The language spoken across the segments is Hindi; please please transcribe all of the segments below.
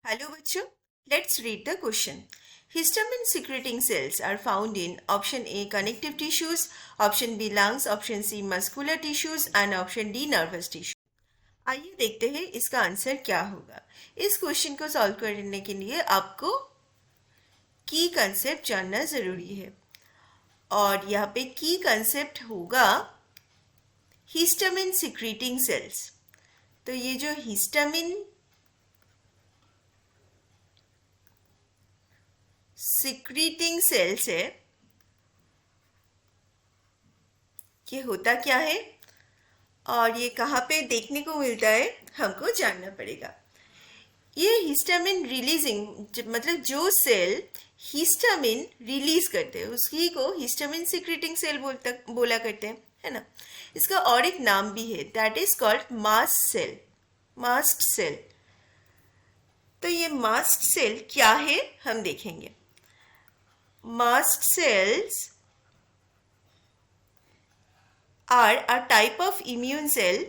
Hello, bachcho. Let's read the question. Histamine secreting cells are found in option A connective tissues, option B lungs, option C muscular tissues and option D nervous tissue. आइए देखते हैं इसका आंसर क्या होगा। इस क्वेश्चन को सॉल्व करने के लिए आपको की कंसेप्ट जानना जरूरी है और यहाँ पे की कंसेप्ट होगा हिस्टामिन सिक्रीटिंग सेल्स। तो ये जो हिस्टामिन सिक्रीटिंग सेल्स है ये होता क्या है और ये कहाँ पे देखने को मिलता है हमको जानना पड़ेगा। ये हिस्टामिन रिलीजिंग मतलब जो सेल हिस्टामिन रिलीज करते हैं उसी को हिस्टामिन सिक्रीटिंग सेल बोला करते हैं, है ना। इसका और एक नाम भी है, that is called mast cell, mast cell. तो ये मास्ट सेल क्या है हम देखेंगे। Mast cells are a type of immune cell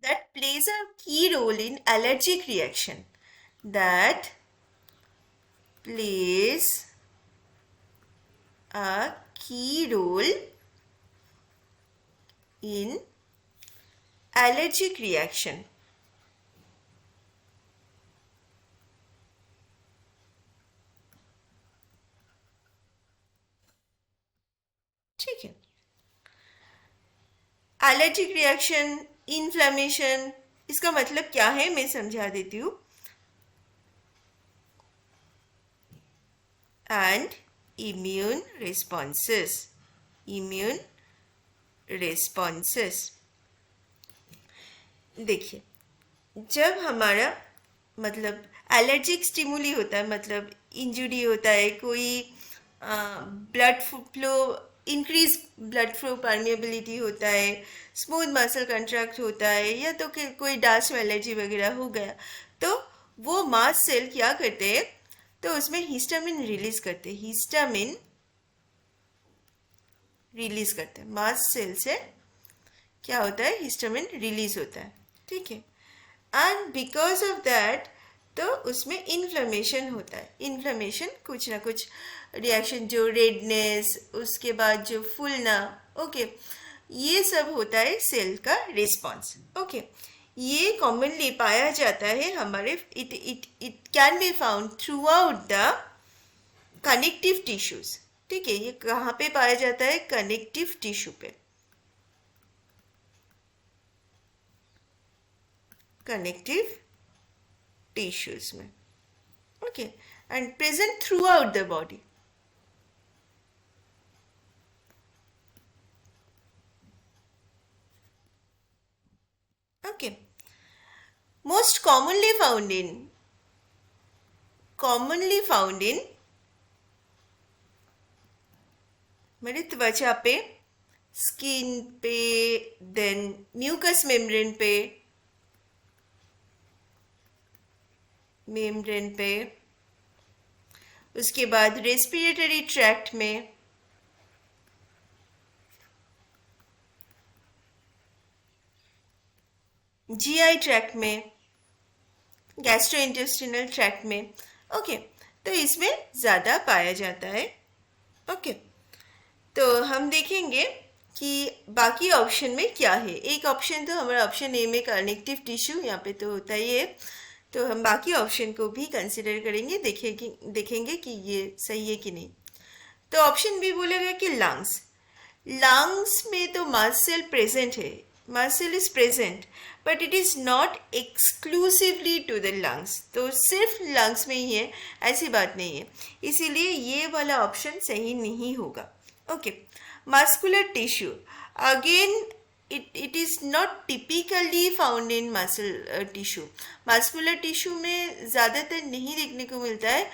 that plays a key role in allergic reaction, that plays a key role in allergic reaction. ठीक है। एलर्जिक रिएक्शन, इन्फ्लेमेशन, इसका मतलब क्या है मैं समझा देती हूँ। And immune responses, immune responses. देखिए, जब हमारा मतलब एलर्जिक स्टिमुली होता है, मतलब इंजुरी होता है, कोई blood flow increase, blood flow permeability होता है, स्मूथ मसल कंट्रैक्ट होता है, या तो कोई डस्ट एलर्जी वगैरह हो गया, तो वो मास्ट सेल क्या करते हैं, तो उसमें हिस्टामिन रिलीज करते हैं, हिस्टामिन रिलीज करते हैं। मास्ट सेल से क्या होता है, हिस्टामिन रिलीज होता है, ठीक है। एंड बिकॉज ऑफ दैट तो उसमें इन्फ्लेमेशन होता है। इन्फ्लेमेशन कुछ ना कुछ रिएक्शन, जो रेडनेस, उसके बाद जो फूलना, ओके, ये सब होता है सेल का रिस्पॉन्स, ओके। ये कॉमनली पाया जाता है हमारे, it can be found through out the connective tissues, ठीक है। ये कहाँ पे पाया जाता है, कनेक्टिव टिश्यू पे, कनेक्टिव टिश्यूज में, okay, and present through out the body. Okay, most commonly found in मेरे त्वचा पे, स्किन पे, देन म्यूकस मेम्ब्रेन पे, उसके बाद रेस्पिरेटरी ट्रैक्ट में, जीआई ट्रैक्ट में, गैस्ट्रोइंटेस्टिनल ट्रैक्ट में, ओके। तो इसमें ज़्यादा पाया जाता है, ओके। तो हम देखेंगे कि बाकी ऑप्शन में क्या है। एक ऑप्शन तो हमारा ऑप्शन ए में कनेक्टिव टिश्यू यहाँ पे तो होता ही है, तो हम बाकी ऑप्शन को भी कंसिडर करेंगे, देखेंगे कि ये सही है कि नहीं। तो ऑप्शन बी बोलेगा कि लंग्स, लंग्स में तो मास्ट सेल प्रेजेंट है, mast cell is present, but it is not exclusively to the lungs, तो सिर्फ लंग्स में ही है ऐसी बात नहीं है, इसीलिए ये वाला ऑप्शन सही नहीं होगा, okay. Muscular tissue, again it is not typically found in muscle tissue, muscular tissue में ज़्यादातर नहीं देखने को मिलता है,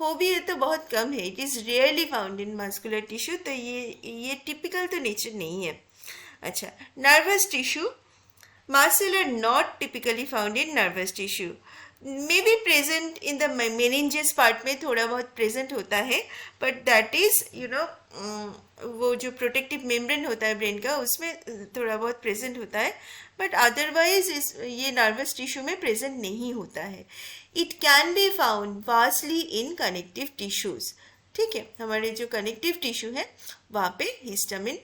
हो भी है तो बहुत कम है, it is rarely found in muscular tissue, तो ये टिपिकल तो नेचर नहीं है। अच्छा, nervous tissue, mast cell are not typically found in nervous tissue, may be present in the meninges part में थोड़ा बहुत प्रेजेंट होता है, बट दैट इज वो जो प्रोटेक्टिव मेम्ब्रेन होता है ब्रेन का उसमें थोड़ा बहुत प्रेजेंट होता है, बट अदरवाइज ये नर्वस टिश्यू में प्रेजेंट नहीं होता है. It can be found vastly in connective tissues. ठीक है, हमारे जो कनेक्टिव टिश्यू है वहाँ पे histamine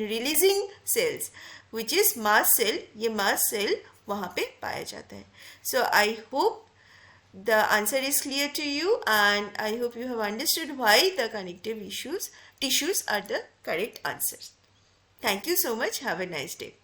releasing cells which is mast cell, ये मास्ट सेल वहाँ पे पाया जाता है. So I hope the answer is clear to you, and I hope you have understood why the connective tissues are the correct answers. Thank you so much. Have a nice day.